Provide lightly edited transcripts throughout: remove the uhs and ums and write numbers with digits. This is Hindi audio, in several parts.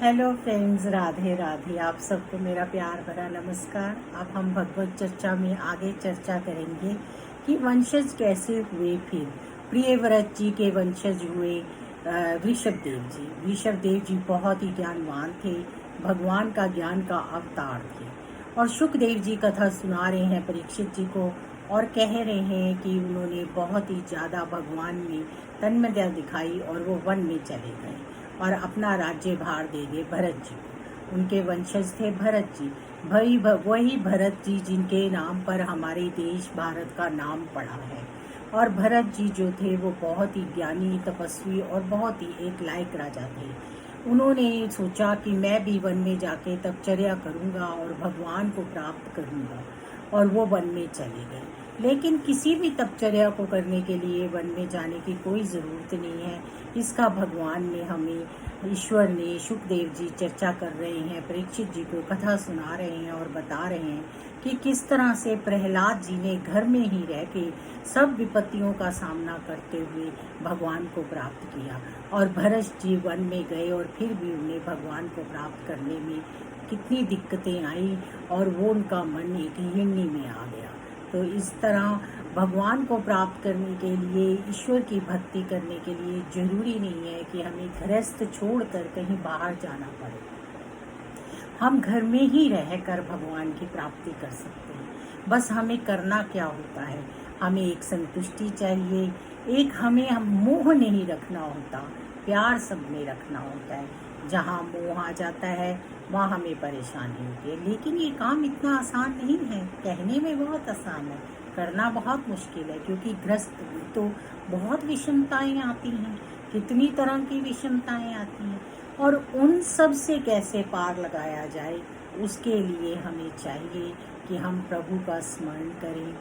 Hello friends, Radhe Radhe. आप सबको मेरा प्यार भरा नमस्कार। अब हम भगवत चर्चा में आगे चर्चा करेंगे कि वंशज कैसे हुए। फिर प्रियव्रत जी के वंशज हुए ऋषभ देव जी। ऋषभ देव जी बहुत ही ज्ञानवान थे, भगवान का ज्ञान का अवतार थे। और सुखदेव जी कथा सुना रहे हैं परीक्षित जी को और कह रहे हैं कि उन्होंने बहुत ही ज़्यादा भगवान में तन्मयता दिखाई और वो वन में चले गए और अपना राज्य भार दे गए भरत जी को। उनके वंशज थे भरत जी। वही भरत जी जिनके नाम पर हमारे देश भारत का नाम पड़ा है। और भरत जी जो थे वो बहुत ही ज्ञानी, तपस्वी और बहुत ही एक लायक राजा थे। उन्होंने सोचा कि मैं भी वन में जाके तपचर्या करूंगा और भगवान को प्राप्त करूंगा, और वो वन में चले गए। लेकिन किसी भी तपचर्या को करने के लिए वन में जाने की कोई ज़रूरत नहीं है। इसका भगवान ने हमें, ईश्वर ने, सुखदेव जी चर्चा कर रहे हैं, परीक्षित जी को कथा सुना रहे हैं और बता रहे हैं कि किस तरह से प्रहलाद जी ने घर में ही रह के सब विपत्तियों का सामना करते हुए भगवान को प्राप्त किया। और भरत जी वन में गए और फिर भी उन्हें भगवान को प्राप्त करने में कितनी दिक्कतें आई और वो उनका मन एक हिरणी में आ गया। तो इस तरह भगवान को प्राप्त करने के लिए, ईश्वर की भक्ति करने के लिए जरूरी नहीं है कि हमें गृहस्थ छोड़कर कहीं बाहर जाना पड़े। हम घर में ही रहकर भगवान की प्राप्ति कर सकते हैं। बस हमें करना क्या होता है, हमें एक संतुष्टि चाहिए, एक हमें मोह नहीं रखना होता, प्यार सब में रखना होता है। जहाँ मोह आ जाता है वहाँ हमें परेशानी होती है। लेकिन ये काम इतना आसान नहीं है, कहने में बहुत आसान है, करना बहुत मुश्किल है। क्योंकि ग्रस्त तो बहुत विषमताएं आती हैं, कितनी तरह की विषमताएं आती हैं, और उन सब से कैसे पार लगाया जाए, उसके लिए हमें चाहिए कि हम प्रभु का स्मरण करें,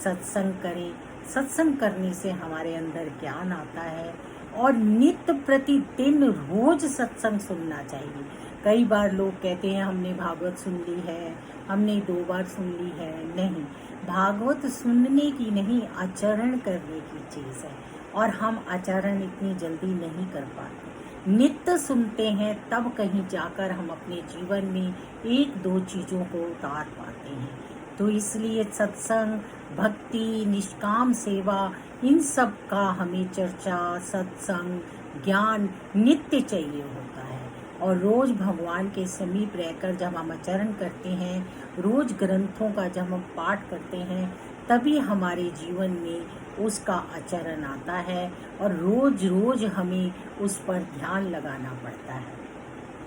सत्संग करें। सत्संग करने से हमारे अंदर ज्ञान आता है और नित्य प्रतिदिन रोज सत्संग सुनना चाहिए। कई बार लोग कहते हैं हमने भागवत सुन ली है, हमने 2 बार सुन ली है। नहीं, भागवत सुनने की नहीं, आचरण करने की चीज़ है, और हम आचरण इतनी जल्दी नहीं कर पाते। नित्य सुनते हैं तब कहीं जाकर हम अपने जीवन में 1-2 चीज़ों को उतार पाते हैं। तो इसलिए सत्संग, भक्ति, निष्काम सेवा, इन सब का हमें चर्चा, सत्संग, ज्ञान नित्य चाहिए होता है। और रोज भगवान के समीप रहकर जब हम आचरण करते हैं, रोज ग्रंथों का जब हम पाठ करते हैं, तभी हमारे जीवन में उसका आचरण आता है और रोज रोज हमें उस पर ध्यान लगाना पड़ता है।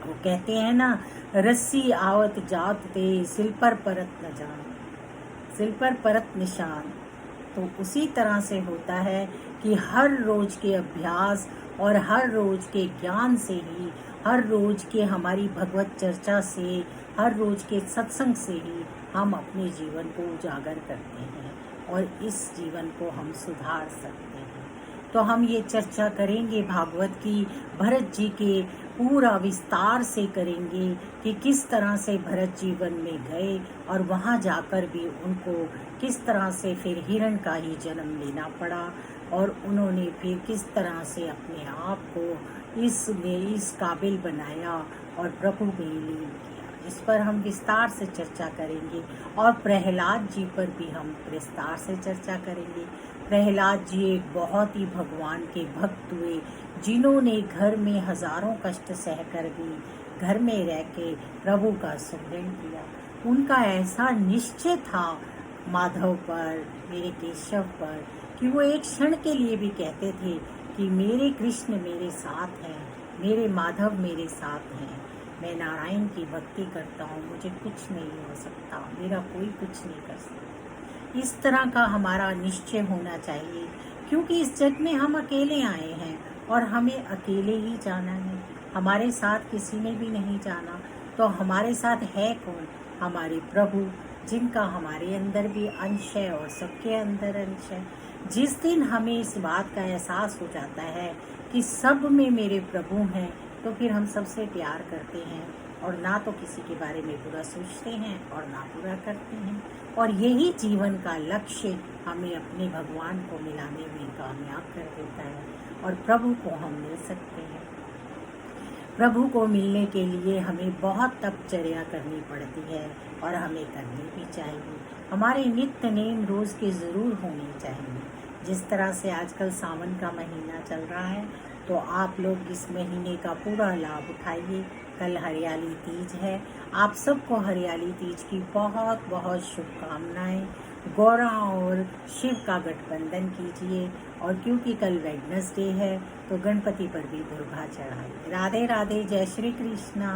वो कहते हैं ना, रस्सी आवत जात ते सिल पर परत न जान, सिल पर परत निशान। तो उसी तरह से होता है कि हर रोज के अभ्यास और हर रोज के ज्ञान से ही, हर रोज के हमारी भगवत चर्चा से, हर रोज के सत्संग से ही हम अपने जीवन को उजागर करते हैं और इस जीवन को हम सुधार सकते हैं। तो हम ये चर्चा करेंगे भागवत की, भरत जी के पूरा विस्तार से करेंगे कि किस तरह से भरत जी वन में गए और वहाँ जाकर भी उनको किस तरह से फिर हिरण का ही जन्म लेना पड़ा, और उन्होंने फिर किस तरह से अपने आप को इस काबिल बनाया और प्रभु में लीन किया। इस पर हम विस्तार से चर्चा करेंगे और प्रहलाद जी पर भी हम विस्तार से चर्चा करेंगे। प्रहलाद जी एक बहुत ही भगवान के भक्त हुए, जिन्होंने घर में हजारों कष्ट सहकर भी घर में रह के प्रभु का सुमिरन किया। उनका ऐसा निश्चय था माधव पर, मेरे केशव पर, कि वो एक क्षण के लिए भी कहते थे कि मेरे कृष्ण मेरे साथ हैं, मेरे माधव मेरे साथ हैं, मैं नारायण की भक्ति करता हूँ, मुझे कुछ नहीं हो सकता, मेरा कोई कुछ नहीं कर सकता। इस तरह का हमारा निश्चय होना चाहिए, क्योंकि इस जग में हम अकेले आए हैं और हमें अकेले ही जाना है। हमारे साथ किसी ने भी नहीं जाना, तो हमारे साथ है कौन? हमारे प्रभु, जिनका हमारे अंदर भी अंश है और सबके अंदर अंश है। जिस दिन हमें इस बात का एहसास हो जाता है कि सब में मेरे प्रभु हैं, तो फिर हम सबसे प्यार करते हैं और ना तो किसी के बारे में बुरा सोचते हैं और ना बुरा करते हैं। और यही जीवन का लक्ष्य हमें अपने भगवान को मिलाने में कामयाब कर देता है और प्रभु को हम मिल सकते हैं। प्रभु को मिलने के लिए हमें बहुत तपचर्या करनी पड़ती है और हमें करनी भी चाहिए। हमारे नित्य नेम रोज़ के ज़रूर होने चाहिए। जिस तरह से आजकल सावन का महीना चल रहा है, तो आप लोग इस महीने का पूरा लाभ उठाइए। कल हरियाली तीज है, आप सबको हरियाली तीज की बहुत बहुत शुभकामनाएं। गौरा और शिव का गठबंधन कीजिए, और क्योंकि कल वेडनेसडे है तो गणपति पर भी दुर्गा चढ़ाइए। राधे राधे, जय श्री कृष्णा।